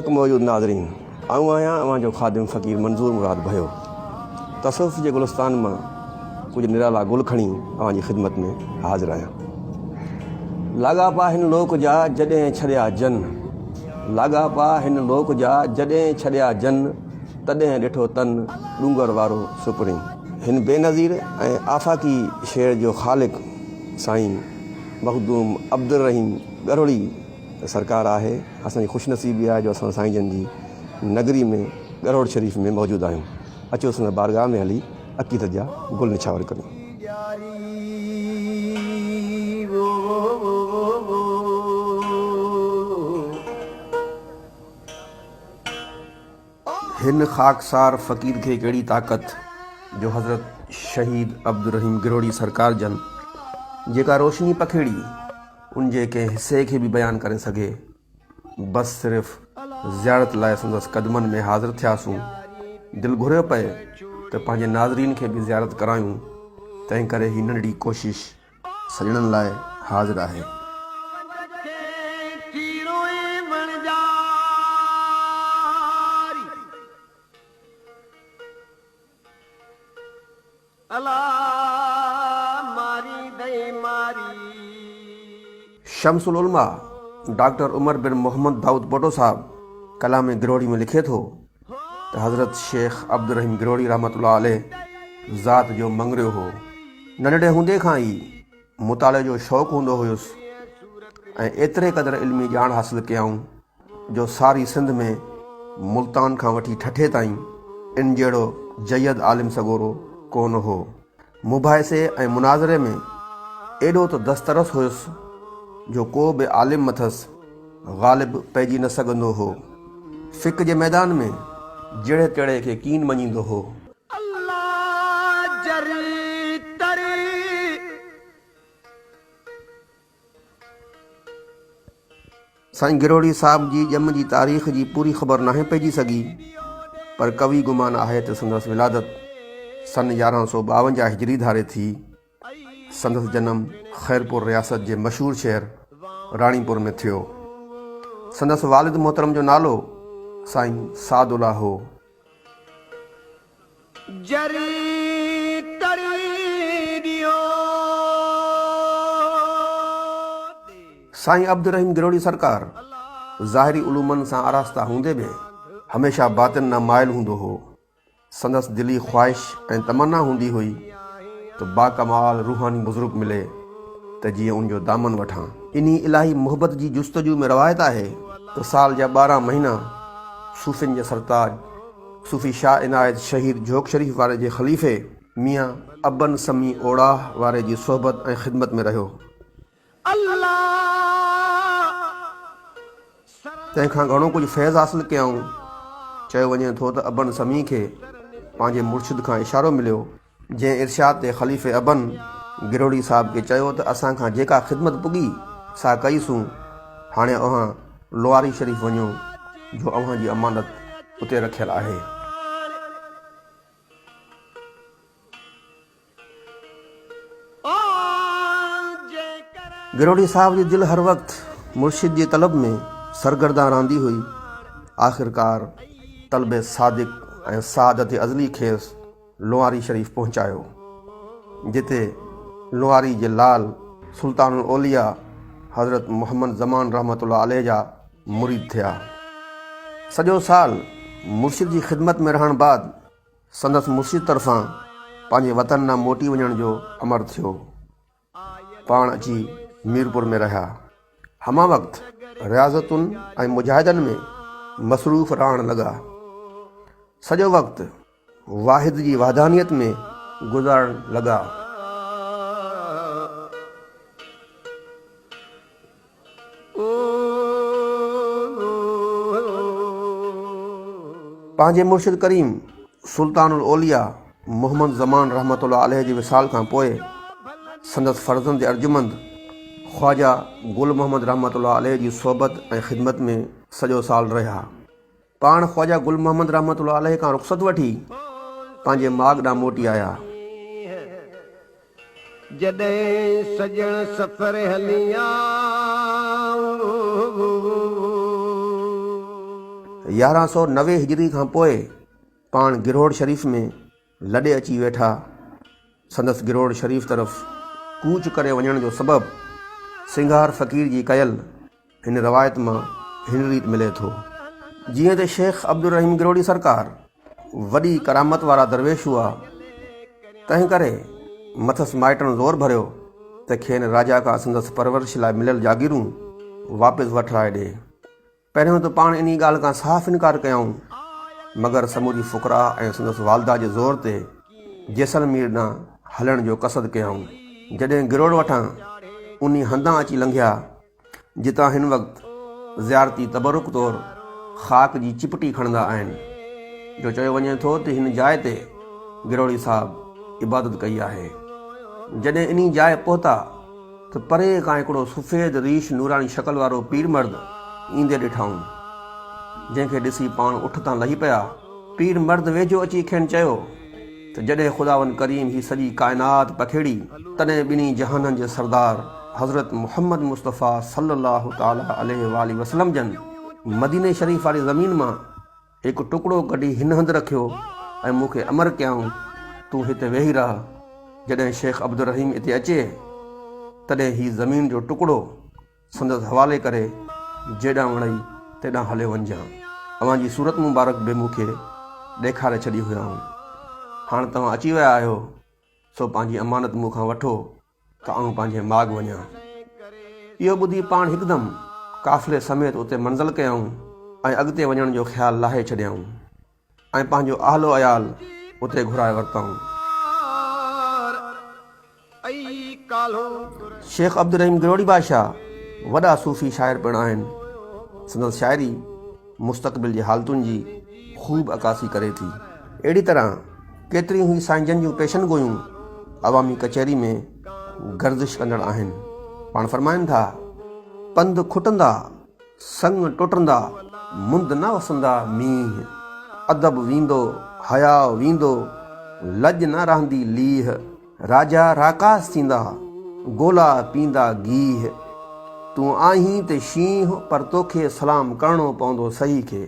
वक़्तु मौजूद नाज़रीन, आऊं आहियां अवां जो ख़ादिम फ़क़ीर मंज़ूर मुराद भयो। तसव्वुफ़ जे गुलिस्तान मां कुछ निराला गुल खणी अवां जी ख़िदमत में हाज़िर आहियां। लाॻापा हिन लोक जा जॾहिं छॾिया जन, लाॻापा हिन लोक जा जॾहिं छॾिया जन, तॾहिं ॾिठो तन ॾूंगर वारो सुपरी। हिन बेनज़ीर ऐं आफ़ाक़ी शेर जो ख़ालिक़ साईं मखदूम अब्दुर रहीम गरोड़ी सरकार आहे। असांजी ख़ुशनसीबी आहे जो असां साईं जन जी नगरी में गरोड़ शरीफ़ में मौजूद आहियूं। अचो असां बारगाह में हली अक़ीदत जा गुल निछावर करूं। हिन ख़ाकसार फ़क़ीर खे कहिड़ी ताक़त जो हज़रत शहीद अब्दुर रहीम गिरोड़ी सरकार जन जेका रोशनी पखेड़ी उन जे कंहिं हिस्से खे बि बयानु करे सघे। बस सिर्फ़ ज़ियारत लाइ संदसि क़दमनि में हाज़िर थियासूं। दिलि घुरियो पए त पंहिंजे नाज़रीन खे बि ज़ियारत करायूं। तंहिं करे ही नंढड़ी कोशिश सॼणनि लाइ हाज़िर आहे। शमसुल उलमा डॉक्टर उमर बिन मोहम्मद दाऊद बोटो साहब कलाम गिरोड़ी में लिखे थो त हज़रत शेख अब्दुर रहीम गिरोड़ी रहमतुल्लाह अलैह ज़ात जो मंगरियो हो। नंढड़े हूंदे खां ई मुताले जो शौक़ु हूंदो हुयुसि ऐं एतिरे क़दुरु इल्मी ॼाण हासिलु कयऊं जो सारी सिंध में मुल्तान खां वठी ठठे ताईं इन जहिड़ो जयद आलिम सगोरो कोन हो। मुबाहिसे ऐं मुनाज़रे में एॾो त दस्तरस हुयुसि जो को बि आलिम मथसि ग़ालिब पइजी न सघंदो हो। फ़िक़्ह जे मैदान में जहिड़े तहिड़े खे कीन मञींदो हो। साईं गिरोड़ी साहब जी ॼम जी तारीख़ जी पूरी ख़बर नाहे पइजी सघी, पर कवि गुमान आहे त संदसि विलादत सन 1152 हिजरी धारे थी। संदसि जनम ख़ैरपुर रियासत जे मशहूरु शहर राणीपुर में थियो। संदसि वालिद मोहतरम जो नालो साईं सादुल्ला हो। साईं अब्दुर रहीम गिरोड़ी सरकार ज़ाहिरी उलूमनि सां आरास्ता हूंदे बि हमेशह बातिन न माइल हूंदो हो। संदसि दिली ख़्वाहिश ऐं तमन्ना हूंदी हुई त बाकमाल रूहानी बुज़ुर्ग मिले त जीअं उनजो दामन वठां। इन्ही इलाही मुहबत जी जुस्तजू में रवायत आहे त साल जा 12 महीना सूफ़िन जे सरताज सूफ़ी शाह इनायत शहीद जोग शरीफ़ वारे जे ख़लीफ़े मियाँ अबन समी ओड़ाह वारे जी सोहबत ऐं ख़िदमत में रहियो। तंहिंखां घणो कुझु फैज़ हासिलु कयऊं। चयो वञे थो त अबन समी खे पंहिंजे मुर्शिद खां इशारो मिलियो, जंहिं इरशाद ते ख़लीफ़े अबन गिरोड़ी साहब खे चयो त असां खां जेका ख़िदमत पुगी सा कईसूं। हाणे अव्हां लोआरी शरीफ़ वञो जो अव्हां जी अमानत उते रखियल आहे। गिरोड़ी साहब जी दिलि हर वक़्तु मुर्शिद जी तलब में सरगर्दा रहंदी हुई। आख़िरकार तलब सादिक ऐं सादत अज़ली खेसि लोआरी शरीफ़ पहुचायो, जिते लोआरी जे लाल सुल्तानुल औलिया हज़रत मोहम्मद ज़मान रहमतुल्लाह अलैह जा मुरीद थिया। सॼो साल मुर्शिद जी ख़िदमत में रहण बाद संदसि मुर्शिद तरफ़ां पंहिंजे वतन न मोटी वञण जो अमर थियो। पाण अची मीरपुर में रहिया। हमा वक़्तु रियाज़तुनि ऐं मुजाहिदनि में मसरूफ़ रहण लॻा। सॼो वक़्तु वाहिद जी वाहदानियत में गुज़ारण लॻा। पंहिंजे मुर्शिद करीम सुल्तानुल औलिया मोहम्मद ज़मान रहमतुल्लाह अलैह जी विसाल खां पोइ संदसि फ़र्ज़ंद अर्जुमंद ख्वाजा गुल मोहम्मद रहमतुल्लाह अलैह जी सोहबत ऐं ख़िदमत में सॼो साल रहिया। पाण ख्वाजा गुल मोहम्मद रहमतुल्लाह अलैह खां रुख़्सत वठी पंहिंजे माग ॾांहुं मोटी आया। जॾहिं सजण सफ़र हलिया 1190 हिजरी खां पोइ पाण गिरोड़ शरीफ़ में लॾे अची वेठा। संदसि गिरोड़ शरीफ़ तरफ़ कूच करे वञण जो सबबु सिंगार फ़क़ीर जी कयल हिन रवायत मां हिन रीत मिले थो। जीअं त शेख अब्दुल रहीम गिरोड़ी सरकार वॾी करामत वारा दरवेश हुआ, तंहिं करे मथसि माइटनि ज़ोर भरियो त खेनि राजा खां संदसि परवरिश लाइ मिलियल जागीरूं वापसि वठराए ॾे। पहिरियों त पाण इन ॻाल्हि खां साफ़ इनकार कयऊं, मगर समूरी फ़ुकरा ऐं संदसि वालदा जे ज़ोर ते जैसलमेर ॾांहुं हलण जो क़सद कयऊं। जॾहिं गिरोड़ वठां उन हंधां अची लंघिया जितां हिन वक़्तु ज़ियारती तबरुक तौरु ख़ाक जी चिपटी खणंदा आहिनि, जो चयो वञे थो त हिन जाइ ते गिरोड़ी साहिबु इबादत कई आहे। जॾहिं इन जाइ पहुता त परे खां हिकिड़ो सफ़ेद रीश नूरानी शक्ल वारो पीर मर्द ईंदे ॾिठऊं, जंहिंखे ॾिसी पाण उठ तां लही पिया। पीर मर्द वेझो अची खेनि चयो त जॾहिं ख़ुदावन करीम ही सॼी काइनात पखेड़ी, तॾहिं ॿिन्ही जहाननि जे सरदार हज़रत मुहम्मद मुस्तफ़ा सल्लल्लाहु ताला अलैहि वसल्लम जन मदीने शरीफ़ वारी ज़मीन मां हिकु टुकड़ो कढी हिन हंधि रखियो ऐं मूंखे अमर कयऊं तूं हिते वेही रह। जॾहिं शेख अब्दुल रहीम हिते अचे तॾहिं ही ज़मीन जो टुकड़ो संदसि हवाले करे जेॾां वणई तेॾां हले वञजांइ। अव्हांजी सूरत मुबारक बि मूंखे ॾेखारे छॾी हुयाऊं। हाणे तव्हां अची विया आहियो, सो पंहिंजी अमानत मूंखां वठो त आऊं पंहिंजे माॻ वञां। इहो ॿुधी पाण हिकदमि काफ़िले समेत उते मंज़िल कयऊं ऐं अॻिते वञण जो ख़्यालु लाहे छॾियऊं ऐं पंहिंजो आलो अयाल उते घुराए वरितऊं। शेख अब्दुल रहीम गिरोड़ी बादशाह वॾा सूफ़ी शाइर पिणु आहिनि। संदसि शाइरी मुस्तक़बिल जे हालतुनि जी ख़ूब अकासी करे थी। अहिड़ी तरह केतिरियूं ई साईं जूं पेशन गोयूं अवामी कचहरी में गर्दिश कंदड़ आहिनि। पाण फरमाइनि था, पंध खुटंदा संग टुटंदा मुंद न वसंदा मींहं, अदब वींदो हया वींदो लज न रहंदी लीह, राजा राकास थींदा गोला पींदा गीह, तूं आहीं ते शींहं पर तोखे सलाम करणो पवंदो सही खे।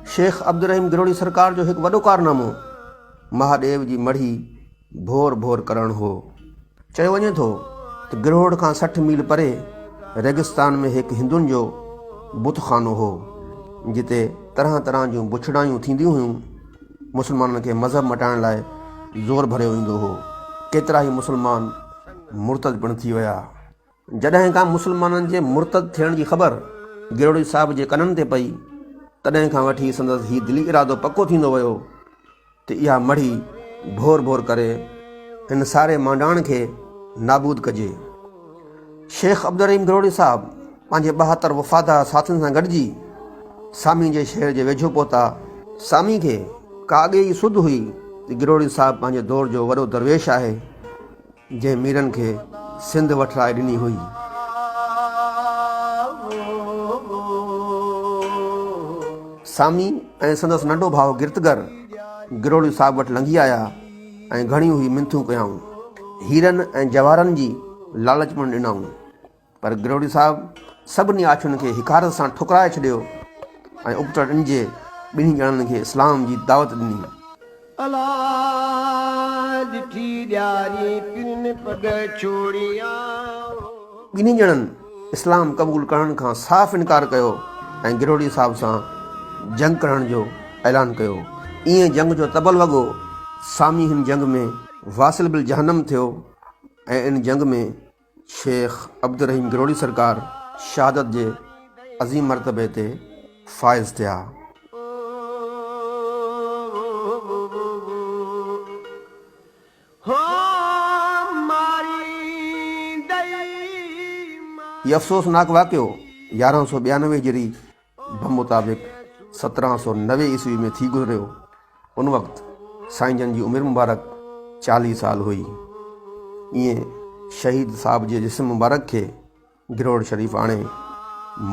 शेख अब्दुल रहीम गिरोड़ी सरकार जो हिकु वॾो कारनामो महादेव जी मढ़ी भोर भोर करणु हो। चयो वञे थो त गिरोड़ खां 60 मील परे रेगिस्तान में हिकु हिंदुनि जो बुतखानो हो, जिते तरह तरह जूं बुछड़ायूं थींदियूं हुयूं। मुस्लमाननि खे मज़हब मटाइण लाइ ज़ोर भरियो ईंदो हो। केतिरा ई मुस्लमान मुर्तद पिणु थी विया। जॾहिं खां मुस्लमाननि जे मुर्तद थियण जी ख़बर गिरोड़ी साहिब जे कननि ते पई, तॾहिं खां वठी संदसि ही दिली इरादो पको थींदो वियो त इहा मढ़ी भोर भोर करे हिन सारे मांडाण खे नाबूद कजे। शेख अब्दुल रहीम गिरोड़ी साहिबु पंहिंजे 72 वफ़ादार साथियुनि सां गॾिजी सामी जे शहर जे वेझो पहुता। सामी खे का अॻे ई सुध हुई त गिरोड़ी साहिबु पंहिंजे दौर जो वॾो दरवेश आहे, जंहिं मीरनि खे सिंध वठराए ॾिनी हुई। सामी ऐं संदसि नंढो भाउ गिरतगर गिरोड़ी साहिब वटि लंघी आया ऐं घणियूं ई मिंथूं कयाऊं, हीरनि ऐं जवाहरनि जी लालच पिणु ॾिनाऊं, पर गिरोड़ी साहिबु सभिनी आछुनि खे हिकारत सां ठुकराए छॾियो ऐं उबतड़ ॾिनिजे ॿिन्ही ॼणनि खे इस्लाम जी दावत ॾिनी। ॿिन्ही ॼणनि इस्लाम क़बूल करण खां साफ़ इनकार कयो ऐं गिरोड़ी साहिब सां जंग करण जो ऐलान कयो। ईअं जंग जो तबल वॻो सामी हिन जंग में वासिल बिल जहन्नम थियो ऐं इन जंग में शेख अब्दुल रहीम गिरोड़ी सरकार शहादत जे अज़ीम मर्तबे ते फ़ाइज़ थिया। यह अफ़सोसनाक वाक़ियो 1192 हिजरी बमुताबिक़ 1790 ईस्वी में थी गुज़रियो। उन वक़्तु साईं जन जी उमिरि मुबारक 40 साल हुई। ईअं शहीद साहिब जे जिस्म मुबारक खे गिरोड़ शरीफ़ आणे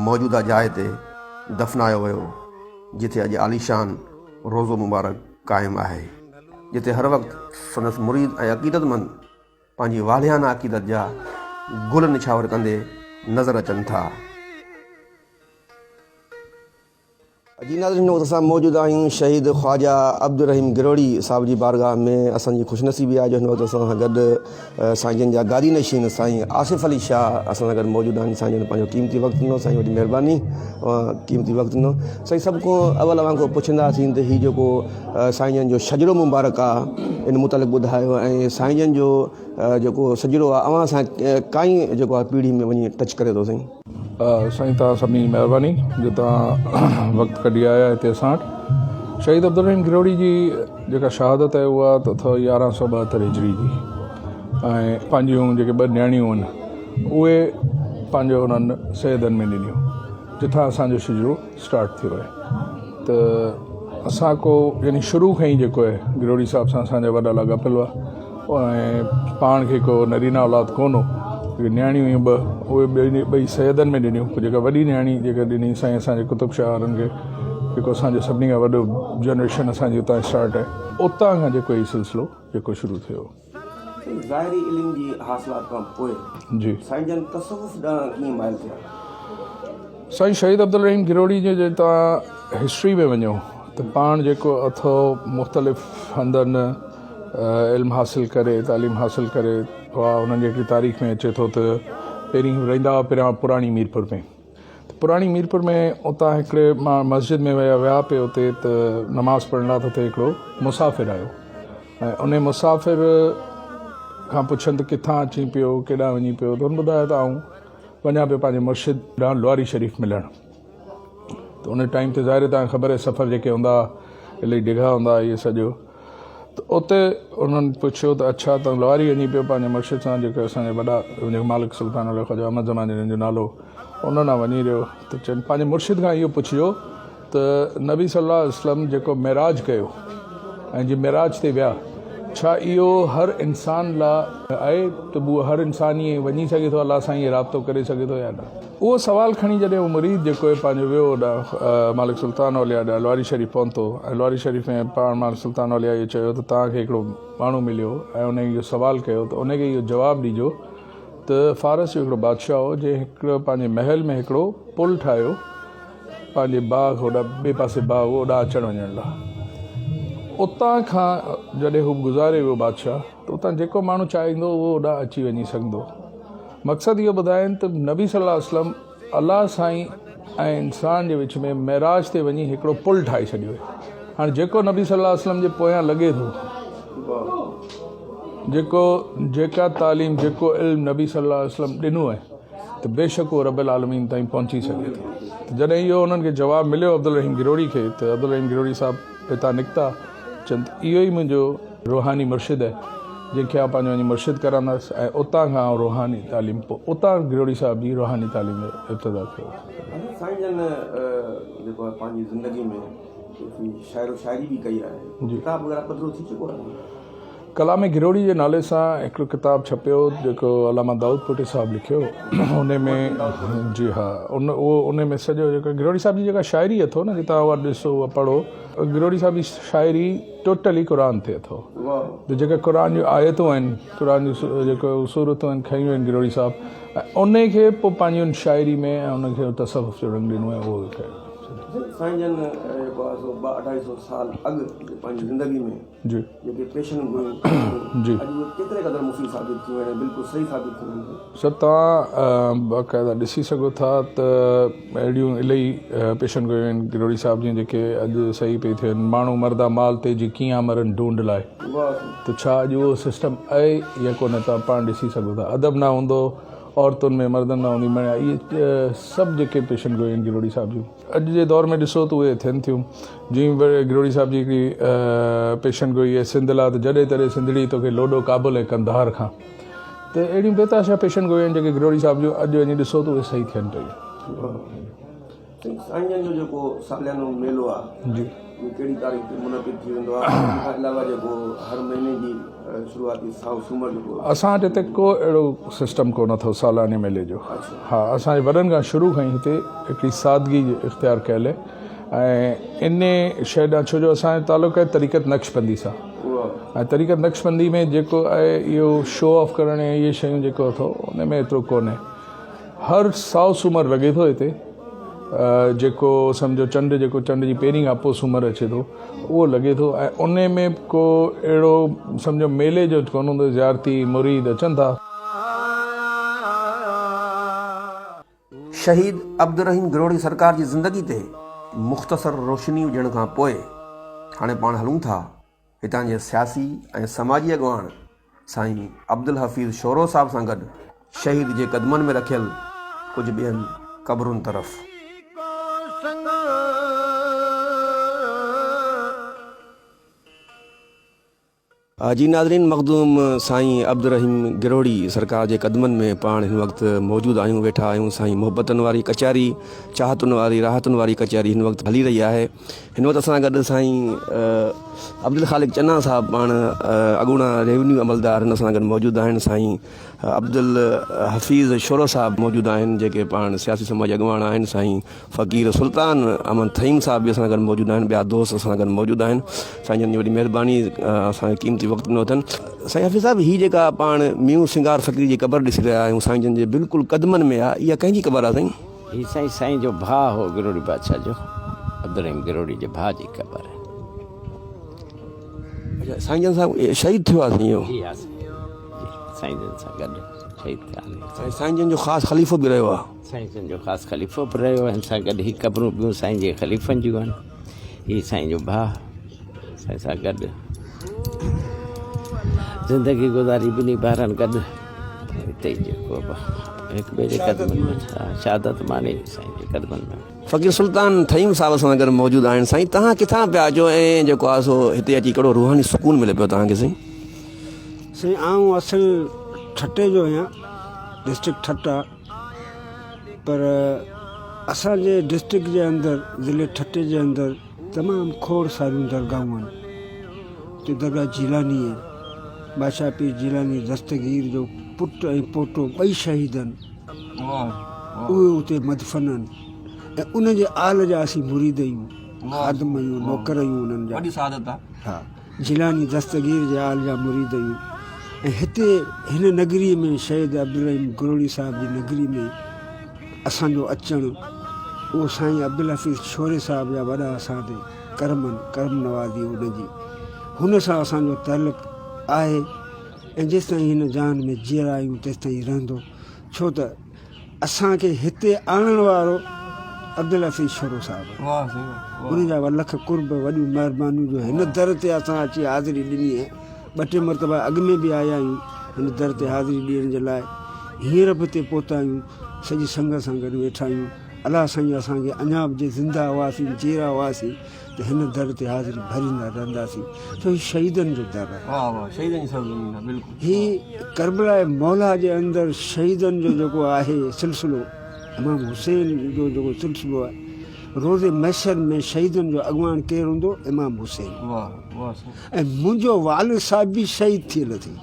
मौजूदा जाइ ते दफ़नायो वियो, जिथे अॼु आलीशान रोज़ो मुबारक क़ाइमु आहे। जिते हर वक़्तु संदसि मुरीद ऐं अक़ीदतमंद पंहिंजी वालियाना अक़ीदत जा गुल निछावर कंदे नज़र अचनि था। जी नाज़रीन, असां मौजूदु आहियूं शहीद ख्वाजा अब्दुल रहीम गिरोड़ी साहिब जी बारगाह में। असांजी ख़ुशनसीबी आहे जो हिन वक़्तु असां सां गॾु साईं जन जा गादी नशीन साईं आसिफ़ अली शाह असां सां गॾु मौजूदु आहिनि। साईं जन पंहिंजो क़ीमती वक़्तु ॾिनो, साईं वॾी महिरबानी क़ीमती वक़्तु ॾिनो। साईं सभु खां अवल वांगुरु पुछंदासीं त हीउ जेको साईं जन जो शजरो मुबारक आहे इन मुतालिक़ ॿुधायो, ऐं साईं जन जो जेको सजरो आहे अवां सां काई जेको आहे पीढ़ी में वञी टच करे थो। साईं साईं तव्हां सभिनी जी महिरबानी जो तव्हां वक़्तु कढी आया हिते असां वटि। शहीद अब्दुल रहीम गिरोड़ी जी जेका शहादत आहे उहा त अथव 1172 हिजरी जी, ऐं पंहिंजियूं जेके 2 न्याणियूं आहिनि उहे पंहिंजो उन्हनि सैदनि में ॾिनियूं जिथां असांजो शिजरो स्टार्ट थियो आहे। त असां को यानी शुरू खां ई जेको आहे गिरोड़ी साहिब सां असांजा वॾा लाॻापियल हुआ, ऐं पाण खे को नरीना औलाद कोन हो। न्याणियूं हुयूं 2, उहे ॿई सैदनि में ॾिनियूं। जेका वॾी न्याणी जेका ॾिनी साईं असांजे कुतुब शाह वारनि खे, जेको असांजो सभिनी खां वॾो जनरेशन असांजी उतां स्टार्ट आहे, उतां खां जेको हीउ सिलसिलो जेको शुरू थियो। ज़ाहिरी इल्म जी हासिलात खां पोइ जी साईं जन तसव्वुफ़ ॾांहुं कीअं माइल थिया? साईं शहीद अब्दुल रहीम गिरोड़ी जे तव्हां हिस्ट्री में वञो त पाण जेको अथव मुख़्तलिफ़ हंधनि इल्मु हासिलु करे, तालीम हासिलु करे, उन्हनि जेकी तारीख़ में अचे थो त पहिरीं रहंदा हुआ पहिरियां पुराणी मीरपुर में। त पुराणी मीरपुर में उतां हिकिड़े मां मस्जिद में विया पिए उते त नमाज़ पढ़ण लाइ त हिकिड़ो मुसाफ़िर आयो, ऐं उन मुसाफ़िर खां पुछनि त किथां अची पियो, केॾांहुं वञी पियो? त हुन ॿुधायो त आऊं वञा पियो पंहिंजे मुर्शिद ॾांहुं लुआरी शरीफ़ मिलणु। त उन टाइम ते ज़ाहिर तव्हांखे ख़बर आहे सफ़र जेके हूंदा इलाही डिघा हूंदा इहे सॼो। त उते उन्हनि पुछियो त अच्छा तव्हां लुआरी वञी पियो पंहिंजे मुर्शिद सां, जेके असांजे वॾा जेको मालिक सुल्तान ख्वाजा अहमद ज़मान जो नालो उन सां वञी रहियो। त चवनि पंहिंजे मुर्शिद खां इहो पुछियो त नबी सल्लल्लाहु अलैहि वसल्लम जेको मेराज कयो ऐं जे मेराज ते विया, छा इहो हर इंसान लाइ आहे त उहो हर इंसान ईअं वञी सघे थो अलाह सां ईअं राब्तो करे सघे थो या न? उहो सवाल खणी जॾहिं उहो मुरीद जेको आहे पंहिंजो वियो होॾां मालिक सुल्तान औलिया ॾांहुं लुआरी शरीफ़ पहुतो, ऐं लुआरी शरीफ़ में पाण मालिक सुल्तान औलिया इहो चयो त तव्हांखे हिकिड़ो माण्हू मिलियो ऐं उन इहो सवालु कयो त उनखे इहो जवाबु ॾिजो त फारस जो हिकिड़ो बादशाह हो जंहिं हिकिड़ो पंहिंजे महल में हिकिड़ो पुल ठाहियो पंहिंजे बाग होॾां ॿिए पासे बाग होॾां अचणु वञण लाइ। उतां खां जॾहिं हू गुज़ारे वियो बादशाह, त उतां जेको माण्हू चाहींदो उहो होॾां अची वञी सघंदो। मक़सदु इहो ॿुधाइनि त नबी सल्लल्लाहु अलैहि वसल्लम अलाह साईं ऐं इंसान जे विच में मेराज ते वञी हिकिड़ो पुल ठाहे छॾियो आहे। हाणे जेको नबी सल्लल्लाहु अलैहि वसल्लम जे पोयां लॻे थो, जेका तालीम जेको इल्मु नबी सल्लल्लाहु अलैहि वसल्लम ॾिनो आहे, त बेशक उहो रब्बुल आलमीन ताईं पहुची सघे थो। त जॾहिं इहो उन्हनि खे जवाबु मिलियो अब्दुल रहीम गिरोड़ी खे, त अब्दुल रहीम गिरोड़ी साहिबु हितां निकिता, चंद इहो ई मुंहिंजो रूहानी मुर्शिद आहे जंहिंखे आउं पंहिंजो वञी मुर्शिद कराईंदुसि, ऐं उतां खां रूहानी तालीम उतां गिरोड़ी साहिब जी रूहानी तालीम जो इब्तिदा कयो। साईं जन जेको आहे पंहिंजी ज़िंदगी में शाइरो शाइरी बि कई आहे, किताब वग़ैरह पधिरो थी चुको आहे? कलाम गिरोड़ी जे नाले सां हिकिड़ो किताबु छपियो जेको अलामा दाऊद पुटी साहिबु लिखियो। उन में जी हा उन में सॼो जेको गिरोड़ी साहिब जी जेका शाइरी अथव न, तव्हां उहा ॾिसो उहा पढ़ो, गिरोड़ी साहिब जी शाइरी टोटली क़ुर ते अथव। त जेके क़ुर जूं आयतूं आहिनि, क़ुर जूं जेको सूरतूं आहिनि खयूं आहिनि गिरोड़ी साहिबु, ऐं उन खे पोइ पंहिंजी शाइरी में ऐं उनखे तसव्वुफ़ जो रंग ॾिनो आहे उहो कयो। साईं जन जेको आहे 200-250 साल अॻु पंहिंजी ज़िंदगी में जी जेके पेशन हुयूं जी अॼु केतिरे क़दुरु मुफ़ीद साबित थियूं आहिनि, बिल्कुलु सही साबित थियूं आहिनि? सभु तव्हां बाक़ाइदा ॾिसी सघो था त अहिड़ियूं इलाही पेशन गोयूं आहिनि गिरोड़ी साहिब जूं जेके अॼु सही पई थियनि। माण्हू मर्दा माल ते जी कीअं मरनि ढूंढ लाइ, त छा अॼु उहो सिस्टम आहे या कोन? तव्हां पाण ॾिसी सघो था। अदब न हूंदो औरतुनि में, मर्दनि न हूंदी मणिया, इहे सभु जेके पेशन गोयूं आहिनि गिरोड़ी साहिब जूं अॼु जे दौर में ॾिसो त उहे थियनि थियूं। जीअं गिरोड़ी साहिब जी हिकिड़ी पेशन गोई आहे, सिंध ला त जॾहिं तॾहिं सिंधड़ी तोखे लोॾो काबुल ऐं कंधार खां। त अहिड़ियूं बेताशा पेशन गोयूं आहिनि जेके गिरोड़ी साहिब जूं अॼु वञी ॾिसो त उहे सही थियनि पियूं। साईं जन जो जेको सालियानो मेलो आहे जी कहिड़ी तारीख़ ते मुनक़िद थी वेंदो आहे? खां अलावा जेको हर महीने जी शुरूआती साओ सूमर जेको असां वटि हिते को अहिड़ो सिस्टम कोन अथव सालाने मेले जो। हा, असांजे वॾनि खां शुरू खां ई हिते हिकिड़ी सादगी इख़्तियार कयल आहे, ऐं इन शइ ॾांहुं छो जो असांजो तालुक़ु आहे तरीक़त नक्शबंदी सां। ऐं तरीक़त नक्शबंदी में जेको आहे इहो शो ऑफ करण ऐं इहे शयूं जेको अथव उन में एतिरो कोन्हे। हर 100 सूमर लॻे थो हिते, जेको सम्झो चंड जी पहिरीं खां पोइ सूमर अचे थो उहो लॻे थो, ऐं उन में को अहिड़ो सम्झो मेले जो कोन हूंदो, ज़ियारती मुरीद अचनि था। शहीद अब्दुल रहीम गिरोड़ी सरकार जी ज़िंदगी ते मुख़्तसर रोशनी हुजण खां पोइ हाणे पाण हलूं था हितां जे सियासी ऐं समाजी अॻवान साईं अब्दुल हफ़ीज़ शोरो साहब सां गॾु शहीद जे क़दमनि में रखियल कुझु ॿियनि क़बरुनि तरफ़। जी नाज़रीन, मखदूम साईं अब्दुल रहीम गिरोड़ी सरकार जे क़दमनि में पाण हिन वक़्तु मौजूदु आहियूं, वेठा आहियूं। साईं मुहबतनि वारी कचहरी, चाहतुनि वारी, राहतुनि वारी कचहरी हिन वक़्तु हली रही आहे। हिन वक़्तु असां गॾु साईं अब्दुल ख़ालिक चन्ना साहब पाण अॻूणा रेवन्यू अमलदार हिन सां गॾु मौजूदु आहिनि। साईं अब्दुल हफ़ीज़ शोरो साहब मौजूदु आहिनि जेके पाण सियासी समाज अॻवान आहिनि। साईं फ़क़ीर सुल्तान अमन थईम साहब बि असां गॾु मौजूदु आहिनि, ॿिया दोस्त असां गॾु मौजूदु आहिनि। साईं जन जी वॾी महिरबानी असांखे क़ीमती वक़्तु ॾिनो अथनि। साईं हफ़ीज़ साहब, हीअ जेका पाण म्यू सिंगार फ़क़ीर जी क़बर ॾिसी रहिया आहियूं, साईं जन जे बिल्कुलु क़दमनि में आहे, इहा कंहिंजी क़बर आहे साईं? हीअ साईं जो भाउ हो, गिरोड़ी बादशाह जो, अब्दुल रहीम गिरोड़ी जे भाउ जी क़बर आहे। अच्छा, साईं जन साहब शहीद थियो आहे इहो? साईं जन सां गॾु शहीद थिया। साईं जन जो ख़ासि ख़लीफ़ो बि रहियो आहे? साईं जन जो ख़ासि ख़लीफ़ो बि रहियो आहे। हिन सां गॾु हीअ क़बरूं ॿियूं साईं जे ख़लीफ़नि जूं आहिनि। हीअ साईं जो भाउ साईं सां गॾु ज़िंदगी गुज़ारी, ॿिन्ही ॿारनि गॾु हिते जेको हिकु ॿिए जे क़दमनि में शहादत माने साईं जे क़दमनि में। फ़क़ीर सुल्तान थईम साहब सां गॾु मौजूदु आहिनि। साईं, तव्हां किथां पिया अचो ऐं जेको आहे सो हिते अची कहिड़ो रूहानी सुकून मिले पियो तव्हांखे साईं? साईं, आऊं असल ठटे जो आहियां, डिस्ट्रिक्ट ठट्टा, पर असांजे डिस्ट्रिक्ट जे अंदरि, ज़िले ठटे जे अंदरि तमामु खोड़ सारियूं दरगाहूं आहिनि। उते दरगाह जीलानी आहे, बादशाह पीर जीलानी दस्तगीर जो पुटु ऐं पोटो ॿई शहीद आहिनि, उहे उते मदफ़न आहिनि। ऐं उन जे आल जा असीं मुरीद आहियूं, ख़ादम आहियूं, नौकर आहियूं उन्हनि जा। वॾी सआदत आहे। हा, जीलानी दस्तगीर जे आल जा मुरीद आहियूं। ऐं हिते हिन नगरीअ में शहीद अब्दुल रहीम गिरोड़ी साहब जी नगरी में असांजो अचणु, उहो साईं अब्दुल हफ़ीज़ शोरे साहब जा वॾा असां ते करम नवाज़ी उनजी, हुन सां असांजो तालुक़ आहे। ऐं जेसिताईं हिन जान में जीअरा आहियूं तेसिताईं रहंदो, छो त असांखे हिते आणण वारो अब्दुल हफ़ीज़ शोरो साहब, उन जा लख कुर्ब, वॾियूं महिरबानियूं जो हिन दर ते असां अची हाज़िरी ॾिनी आहे। 2-3 मरतबा अॻ में बि आया आहियूं हिन दर ते हाज़िरी ॾियण जे लाइ। हींअर बि हिते पहुता आहियूं, सॼी संगत सां गॾु वेठा आहियूं। अलाह साईं असांखे अञा बि जे ज़िंदा हुआसीं, जीअरा हुआसीं, त हिन दर ते हाज़िरी भरींदा रहंदासीं, छो हीउ शहीदनि जो दर आहे। हीउ करबला मौला जे अंदरि शहीदनि जो जेको आहे सिलसिलो, इमाम हुसैन जो जेको सिलसिलो आहे, रोज़े महशर में शहीदनि जो अॻवान केरु हूंदो? इमाम हुसैन। ऐं मुंहिंजो वालिद साहिब बि शहीद थियल थी,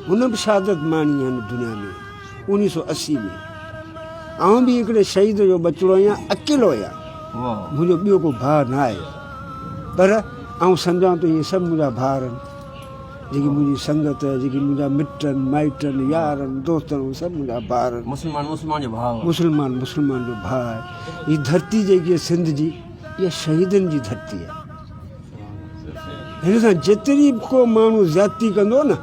हुन बि शहादत माणी हिन दुनिया में 1980 में। आउं बि हिकिड़े शहीद जो बचिड़ो आहियां, अकेलो आहियां, मुंहिंजो ॿियो को भाउ न आहे, पर आउं सम्झां थो इहे सभु मुंहिंजा भाउ आहिनि, जेकी मुंहिंजी संगत, जेकी मुंहिंजा मिटनि माइटनि यारनि दोस्तनि, सभु मुंहिंजा भाउ आहिनि। मुस्लमान जो भाउ आहे। हीअ धरती जेकी आहे सिंध जी, इहा शहीदनि जी धरती आहे। हिन सां जेतिरी को माण्हू ज़्यादती कंदो न,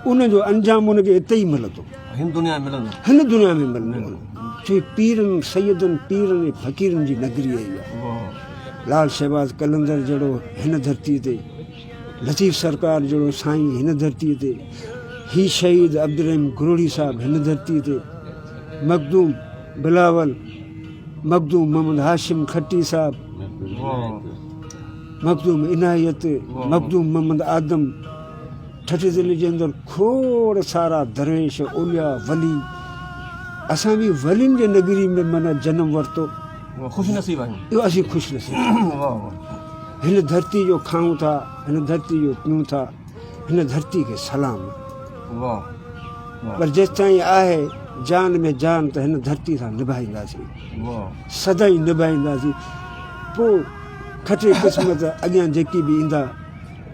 उनजो अंजाम उनखे हिते ई मिलंदो, हिन दुनिया में मिलंदो। छो पीरनि, सैयदनि, पीरनि, फ़क़ीरनि जी नगरी आहे इहा। लाल शहबाज़ कलंदर जहिड़ो हिन धरतीअ ते, लतीफ़ सरकार जहिड़ो साईं हिन धरतीअ ते, ही शहीद अब्दुल रहीम गिरोड़ी साहब हिन धरतीअ ते, मखदूम बिलावल, मखदूम मोहम्मद हाशिम खट्टी साहब, मखदूम इनायत, मखदूम मोहम्मद आदम। ठठे ज़िले जे अंदरि खोड़ सारा दरवेश, औलिया, वली। असां बि वलियुनि जे नगरी में माना जनम वरितो, ख़ुशनसीब आहियूं। इहो असीं ख़ुशनसीब हिन धरती जो खाऊं था, हिन धरती जो पियूं था, हिन धरती खे सलाम। पर जेसिताईं आहे जान में जान, त हिन धरती सां निभाईंदासीं, सदाईं निभाईंदासीं। पोइ खटे क़िस्मत अॻियां जेकी बि ईंदा,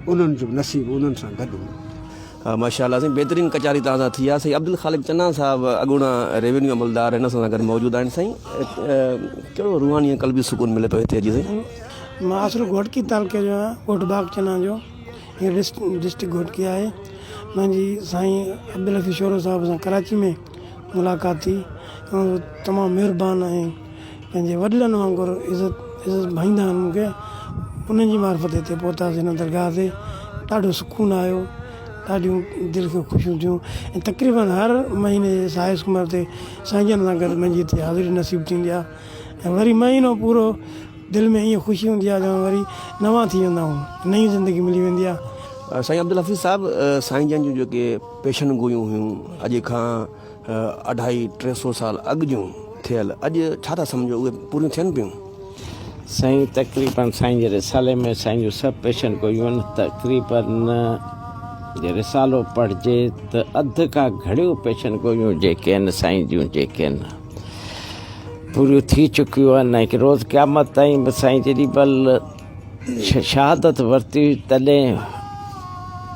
उन्हनि जो नसीबु उन्हनि सां गॾु हो। माशाल्लाह साईं बेहतरीन कचारी तव्हां थी आहे साईं। अब्दुल ख़ालिक चन्ना साहब अॻूणा रेवेन्यू अमलदार हिन सां गॾु मौजूदु आहिनि साईं। कहिड़ो रूहानी क़ल्बी सुकून मिले पियो हिते अॼु साईं? मां आसरू घोटकी तालुके जो आहियां, कोटबाग चना जो, ये डिस्ट्रिक्ट घोटकी आहे। मुंहिंजी साईं अब्दुल हफ़ीज़ शोरो साहब सां कराची में मुलाक़ात थी। तमामु महिरबानी ऐं पंहिंजे वॾलनि वांगुरु इज़त भाईंदा आहिनि मूंखे। उन्हनि जी मार्फत हिते पहुतासीं हिन दरगाह ते। ॾाढो सुकून आयो, ॾाढियूं दिलि खे ख़ुशियूं थियूं। ऐं तक़रीबन हर महीने साहिस कुमार ते साईं जन सां गॾु मुंहिंजी हिते हाज़िरी नसीबु थींदी आहे। ऐं वरी महीनो पूरो दिलि में ईअं ख़ुशी हूंदी आहे ॼण वरी नवां थी वेंदा आहियूं, नई ज़िंदगी मिली वेंदी आहे। साईं अब्दुल हफ़ीज़ साहब, साईं जन जूं जेके पेशन गोयूं हुयूं अॼु खां 250-300 साल अॻु जूं थियल, अॼु छा था सम्झो उहे पूरियूं थियनि पियूं? साईं तक़रीबन साईं जे रिसाले में साईं जूं सभु पेशन गोयूं आहिनि। तक़रीबन जे रिसालो पढ़िजे त अधु खां घणियूं पेशन गोयूं जेके आहिनि साईं जूं जेके आहिनि पूरियूं थी चुकियूं आहिनि। ऐं रोज़ क़यामत ताईं साईं जेॾी महिल शहादत वरिती तॾहिं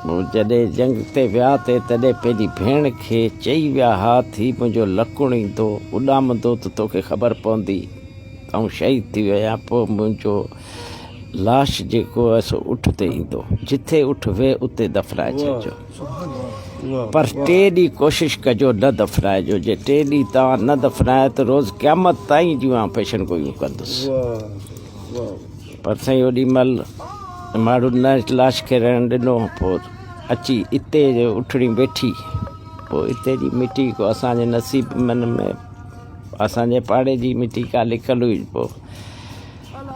जॾहिं जंग ते विया ते तॾहिं पंहिंजी भेण खे चई विया हा थी मुंहिंजो लकुण ईंदो उॾामंदो त तोखे ख़बर पवंदी ऐं शहीद थी विया। पोइ मुंहिंजो लाश जेको आहे सो उठ ते ईंदो, जिथे उठ वे उते दफ़नाए छॾिजो, पर 3 ॾींहं कोशिशि कजो न दफ़नाइजो। जे 3 ॾींहं तव्हां न दफ़नाए त रोज़ क़यामत ताईं जूं आउं पेशन गोयूं कंदुसि। पर साईं ओॾी महिल माण्हू न लाश खे रहण ॾिनो, पोइ अची इते जो उठड़ी वेठी, पोइ इते जी मिटी को असांजे नसीब मन में असांजे पाड़े जी मिटी का लिखल हुई। पोइ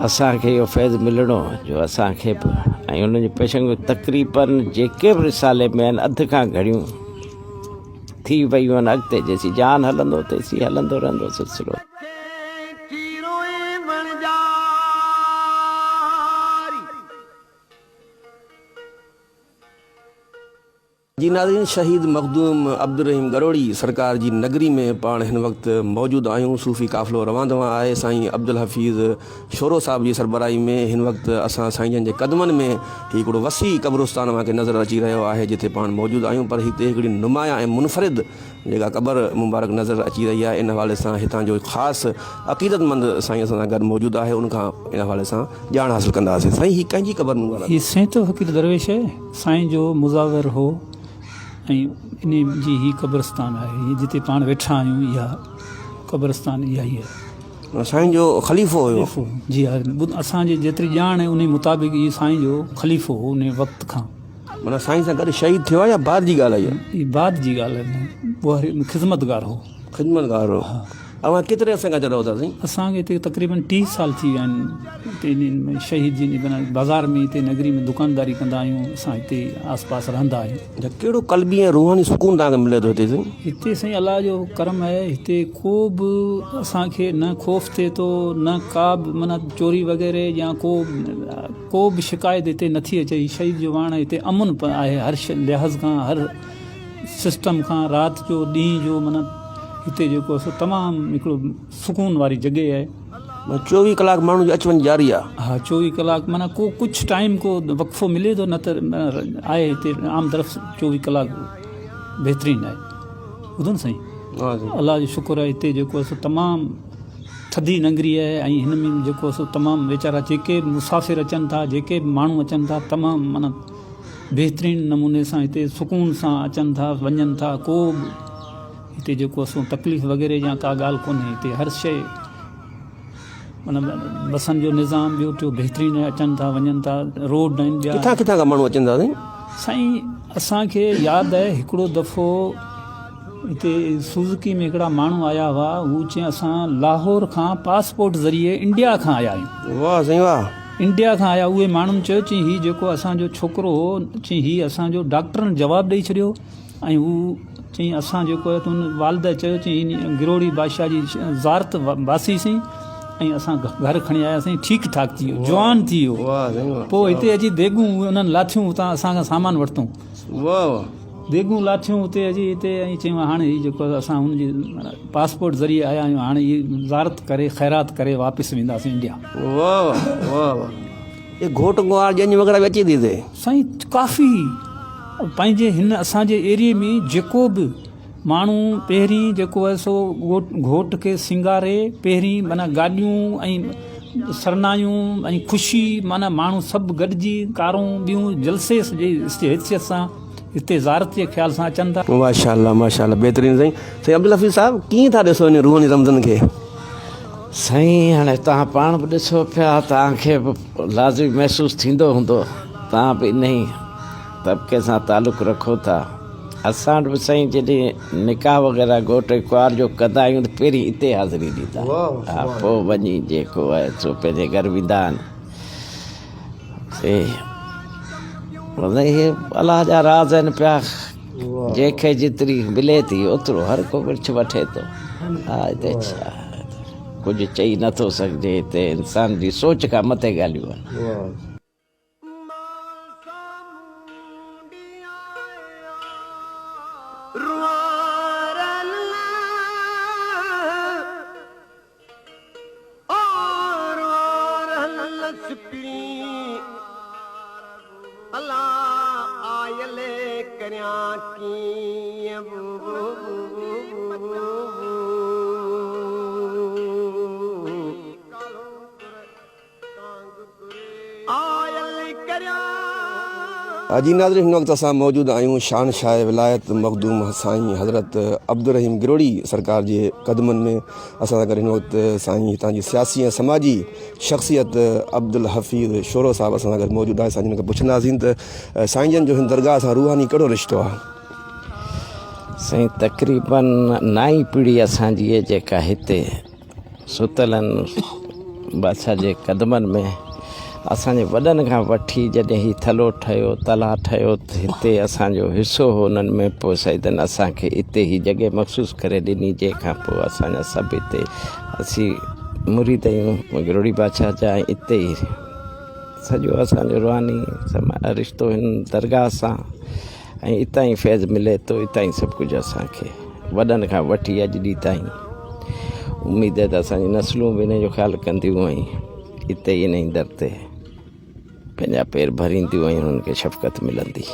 असांखे इहो फैज़ मिलणो जो असांखे बि ऐं उन्हनि जी पेशन तक़रीबन जेके बि रिसाले में आहिनि अधु खां घणियूं थी वियूं आहिनि। अॻिते जेसीं जान हलंदो तेसीं हलंदो रहंदो सिलसिलो। जी नाज़रीन, शहीद मखदूम अब्दुल रहीम गरोड़ी सरकार जी नगरी में पाण हिन वक़्तु मौजूदु आहियूं। सूफ़ी काफ़िलो रवां दवां आहे। साईं अब्दुल हफ़ीज़ शोरो साहब जी सरबराही में हिन वक़्तु असां साईं जन जे क़दमनि में हिकिड़ो वसी क़ब्रस्तान मूंखे नज़र अची रहियो आहे जिथे पाण मौजूदु आहियूं। पर हिते हिकिड़ी नुमाया ऐं मुनफ़रिद जेका क़बर मुबारक नज़र अची रही आहे, इन हवाले सां हितां जो ख़ासि अक़ीदतमंद साईं सां गॾु मौजूदु आहे। उनखां इन हवाले सां ॼाण हासिलु कंदासीं। साईं हीअ कंहिंजी क़बर मुबारक? हीअ सैंत फ़क़ीर दरवेश आहे, साईं जो मुज़ाविर हो ऐं इन जी ही क़ब्रस्तान आहे जिते पाण वेठा आहियूं। इहा क़ब्रस्तान इहा ई आहे। साईं जो ख़लीफ़ो हुयो? जी हा, असांजे जेतिरी ॼाण आहे उन मुताबिक़ इहो साईं जो ख़लीफ़ो हो उन वक़्त खां। माना साईं सां गॾु शहीद थियो आहे या बाद जी ॻाल्हि आहे? इहा बाद जी ॻाल्हि आहे, उहा ख़िदमतगार हो। ख़िदमतगार हो। अवां केतिरे अरसे खां रहो था साईं? असांखे हिते तक़रीबन 30 साल थी विया आहिनि। हिते इन शहीद जी बाज़ार में हिते नगरी में दुकानदारी कंदा आहियूं। असां हिते आस पास रहंदा आहियूं। कहिड़ो क़ल्बी ऐं रूहानी सुकून तव्हांखे मिले थो हिते साईं? हिते साईं अलाह जो करम आहे। हिते को बि असांखे न ख़ौफ़ थिए थो, न का बि माना चोरी वग़ैरह या को बि शिकायत हिते नथी अचे। शहीद जो वाण हिते अमुन आहे हर लिहाज़ खां, हर सिस्टम खां। राति जो ॾींहं जो माना हिते जेको आहे तमामु हिकिड़ो सुकून वारी जॻह आहे। 24 कलाक माण्हू जो अच वञ जारी आहे? हा, 24 कलाक माना को कुझु टाइम को वक़फ़ो मिले थो, न त आहे हिते आम तरफ़ 24 कलाक बहितरीनु आहे। ॿुधो न साईं, अलाह जो शुक्र आहे। हिते जेको आहे तमामु थधी नगरी आहे ऐं हिन में जेको आहे तमामु वीचारा जेके मुसाफ़िर अचनि था, जेके माण्हू अचनि था, तमामु माना बहितरीनु नमूने सां हिते सुकून सां अचनि था वञनि था। को हिते जेको आहे तकलीफ़ वग़ैरह या का ॻाल्हि कोन्हे। हिते हर शइ माना बसनि जो निज़ाम ॿियो टियों बहितरीनु आहे। अचनि था वञनि था, रोड आहिनि ॿिया। किथां किथां खां माण्हू अचनि था साईं? असांखे यादि आहे हिकिड़ो दफ़ो हिते सुज़ुकी में हिकिड़ा माण्हू आया हुआ। हू चई असां लाहौर खां पासपोर्ट ज़रिए इंडिया खां आया आहियूं। वाह साईं वाह। इंडिया खां आया। उहे माण्हुनि चयो चई हीउ जेको असांजो छोकिरो हो, चई हीउ असांजो डॉक्टरनि जवाबु ॾेई छॾियो। ऐं हू चई असां जेको आहे त हुन वालिद चयो चई गिरोड़ी बादशाह जी ज़ारत वासीसीं ऐं असां घर खणी आयासीं। ठीकु ठाक थी वियो, जवान थी वियो। पोइ हिते अची देगूं उन्हनि लाथियूं, हुतां असांखां सामान वरितऊं। देगूं लाथियूं हुते अची हिते ऐं चयूं हाणे हीउ जेको असां हुनजी पासपोर्ट ज़रिए आया आहियूं, हाणे हीअ ज़ारत करे ख़ैरात करे वापसि वेंदासीं इंडिया। ये घोट गुआर जंज वग़ैरह बि अची थी हिते? साईं काफ़ी पंहिंजे हिन असांजे एरिए में जेको बि माण्हू पहिरीं जेको आहे सो घोट खे सिंगारे पहिरीं माना गाॾियूं ऐं सरनायूं ऐं ख़ुशी माना माण्हू सभु गॾिजी कारूं ॿियूं जलसे जे हैसियत सां हिते ज़ारत जे ख़्याल सां अचनि था। माशाल्लाह माशाल्लाह बेहतरीन साईं। साईं अब्दुल हफ़ीज़ साहब कीअं था ॾिसो इन रूहानी रमज़न खे? साईं हाणे तव्हां पाण बि ॾिसो पिया, तव्हांखे बि लाज़मी महसूसु थींदो हूंदो, तव्हां बि इन ई तबिके सां तालुक़ु रखो था। असां वटि बि साईं जॾहिं निकाह वग़ैरह घोट कुंवार जो कंदा आहियूं त पहिरीं हिते हाज़िरी ॾींदा, हा पोइ वञी जेको आहे सो पंहिंजे घर वेंदा आहिनि। इहे अलाह जा राज़ आहिनि पिया, जंहिंखे जेतिरी मिले थी ओतिरो हर को विर्छ वठे थो। हा हिते छा कुझु चई नथो सघिजे, हिते इंसान जी सोच खां मथे ॻाल्हियूं आहिनि। जी नाज़रीन, हिन वक़्तु असां मौजूदु आहियूं शान शाह विलायत मखदूम साईं हज़रत अब्दुल रहीम गिरोड़ी सरकार जे क़दमनि में। असां सां गॾु हिन वक़्तु साईं हितां जी सियासी ऐं समाजी शख़्सियत अब्दुल हफ़ीज़ शोरो साहिबु असां सां गॾु मौजूदु आहे। साईं जन खां पुछंदासीं त साईं जन जो हिन दरगाह सां रूहानी कहिड़ो रिश्तो आहे? साईं तक़रीबन 9 पीढ़ी असांजी जेका हिते सुतल आहिनि बादशाह जे क़दमनि में, असांजे वॾनि खां वठी जॾहिं ही थलो ठहियो तला ठहियो त हिते असांजो हिसो हो उन्हनि में। पोइ सईदन असांखे हिते ई जॻह मख़सूस करे ॾिनी, जंहिंखां पोइ असांजा सभु हिते असीं मुरीद आहियूं गिरोड़ी बादशाह जा। हिते ई सॼो असांजो रूहानी रिश्तो हिन दरगाह सां, ऐं हितां ई फैज़ मिले थो, हितां ई सभु कुझु असांखे वॾनि खां वठी अॼु ॾींहुं ताईं। उमेद आहे त असांजी नस्लूं बि हिन जो ख़्यालु कंदियूं ऐं हिते ई इन ई दर ते पंहिंजा पेर भरींदियूं ऐं उन्हनि खे शफ़क़त मिलंदी।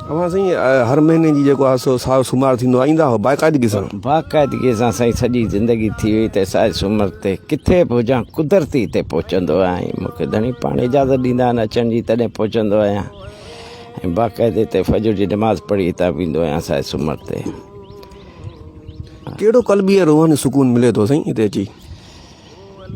अवां साईं हर महीने जी जेको आहे सो साओ सुमार थींदो आहे, ईंदा हो बाक़ाइदगी सां? बाक़ाइदगी सां साईं, सॼी ज़िंदगी थी वई त साए सूमर ते किथे बि हुजां कुदरती हिते पहुचंदो आहियां। मूंखे धणी पाण इजाज़त ॾींदा आहिनि अचण जी, तॾहिं पहुचंदो आहियां। ऐं बाक़ाइदे ते फजर जी नमाज़ पढ़ी हितां वेंदो आहियां साए सूमर ते। कहिड़ो क़ल्बी ऐं रूहानी सुकून मिले थो साईं हिते अची?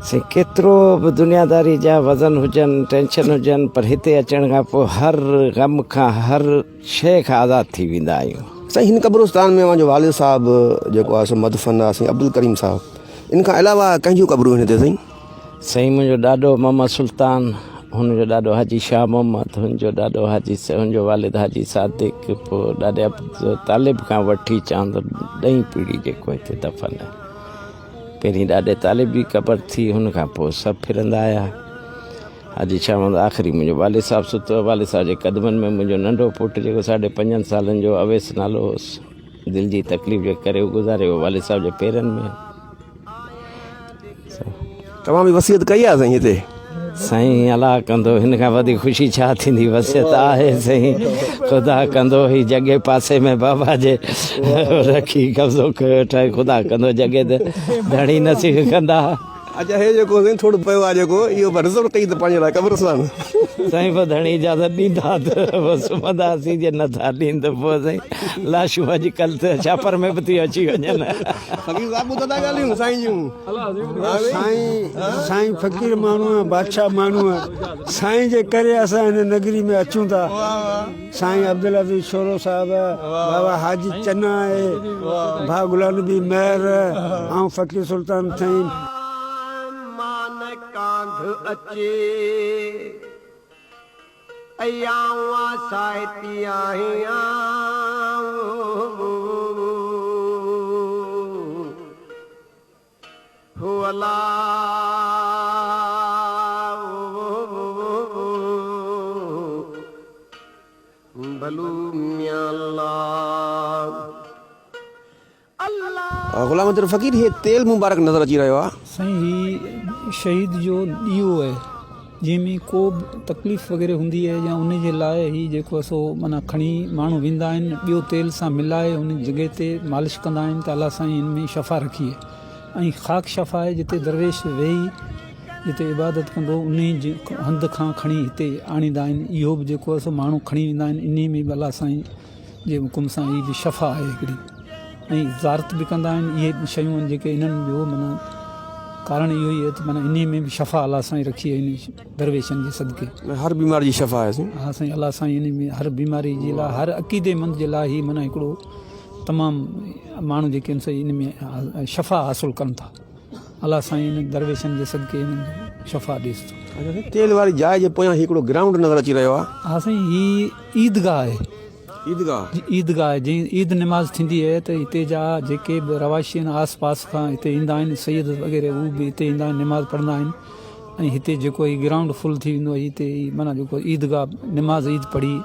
साईं केतिरो बि दुनियादारी जा वज़न हुजनि, टेंशन हुजनि, पर हिते अचण खां पोइ हर ग़म खां हर शइ खां आज़ादु थी वेंदा आहियूं। साईं हिन क़ब्रिस्तान में मुंहिंजो वालिद साहिबु जेको आहे सो मदफ़न आहे साईं अब्दुल करीम साहिबु, इन खां अलावा कंहिंजूं क़ब्रूं हिन ते साईं? साईं मुंहिंजो ॾाॾो मोहम्मद सुल्तान, हुनजो ॾाॾो हाजी शाह मोहम्मद, हुनजो ॾाॾो हुनजो वालिद हाजी सादिक, पोइ ॾाॾे तालिब खां वठी चवंदो 10 पीढ़ी जेको हिते दफ़न आहे। पहिरीं ॾाॾे तालिब जी क़बर थी, हुन खां पोइ सभु फिरंदा आया। हाजी शाह मोहम्मद आख़िरी मुंहिंजो वालिद साहिबु सुतो, वालिद साहिब जे क़दमनि में मुंहिंजो नंढो पुटु जेको 5.5 सालनि जो अवेस नालो होसि, दिलि जी तकलीफ़ जे करे उहो गुज़ारे वियो वालिद साहिब जे पेरनि में। तव्हां बि वसियत कई आहे साईं हिते? साईं अलाह कंदो, हिन खां वधीक ख़ुशी छा थींदी। वसियत आहे साईं, ख़ुदा कंदो ही जॻह पासे में बाबा जे रखी कब्ज़ो ठाहे, ख़ुदा कंदो जॻह ते धणी नसीब कंदा। अच्छा हे जेको साईं थोरो पियो आहे जेको इहो रिज़र्व कई त पंहिंजे लाइ क़ब्रिस्तान साईं पोइ धणी इजाज़त ॾींदा त पोइ सुम्हंदासीं, जे नथा ॾींदा त पोइ साईं लाशूं अॼुकल्ह त छापर में बि थी अची वञनि। साईं फ़क़ीर माण्हू आहे, बादशाह माण्हू आहे, साईं जे करे असां हिन नगरी में अचूं था। साईं अब्दुल हफ़ीज़ शोरो साहिबु, बाबा हाजी चन्ना आहे, भाउ गुलाम नबी महर ऐं फ़क़ीर सुल्तान साईं। अचे अयावा साहिती आहियां हो अला भलू मियां गुलाम अहमद फ़क़ीर, हे तेल मुबारक नज़र अची रहियो आहे साईं ही शहीद जो ॾीओ आहे, जंहिंमें को बि तकलीफ़ वग़ैरह हूंदी आहे या उन जे लाइ ही जेको आहे सो माना खणी माण्हू वेंदा आहिनि, ॿियो तेल सां मिलाए उन जॻह ते मालिश कंदा आहिनि त अलाह साईं हिन में शफ़ा रखी आहे। ऐं ख़ाक शफ़ा आहे जिते दरवेश वेही जिते इबादत कंदो उन जे हंध खां खणी हिते आणींदा आहिनि। इहो बि जेको आहे सो माण्हू खणी वेंदा आहिनि, इन में बि अलाह साईं जे हुकुम सां हीअ बि शफ़ा आहे हिकिड़ी। ऐं ज़ारत बि कंदा आहिनि, इहे शयूं आहिनि जेके इन्हनि जो माना कारण इहो ई आहे त माना इन में बि शफ़ा अलाह साईं रखी आहे इन दरवेशनि जे सदके। हर बीमारी जी शफ़ा आहे साईं। हा साईं, अलाह साईं इन में हर बीमारी जे लाइ हर अक़ीदेमंद जे लाइ ही माना हिकिड़ो तमामु माण्हू जेके आहिनि सही इन में शफ़ा हासिलु कनि था। अलाह साईं इन दरवेशनि जे सदके इन्हनि जो शफ़ा ॾेसि थो। तेल वारी जाइ जे पोयां हिकिड़ो ग्राउंड नज़र अची रहियो आहे। हा साईं, ही ईदगाह आहे। ईदगाह आहे, जीअं ईद निमाज़ थींदी आहे त हिते जा जेके बि रवाशी आहिनि आस पास खां हिते ईंदा आहिनि, सैयद वग़ैरह उहे बि हिते ईंदा आहिनि, निमाज़ पढ़ंदा आहिनि। ऐं हिते जेको ही ग्राउंड फुल थी वेंदो आहे, हिते माना जेको ईदगाह निमाज़ ईद पढ़ी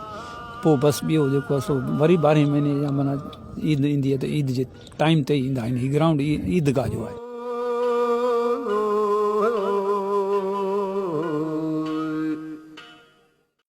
पोइ बसि ॿियो जेको आहे सो वरी 12 महीने या माना ईद ईंदी आहे त ईद जे टाइम ते ईंदा आहिनि। हीउ ग्राउंड ईदगाह जो आहे।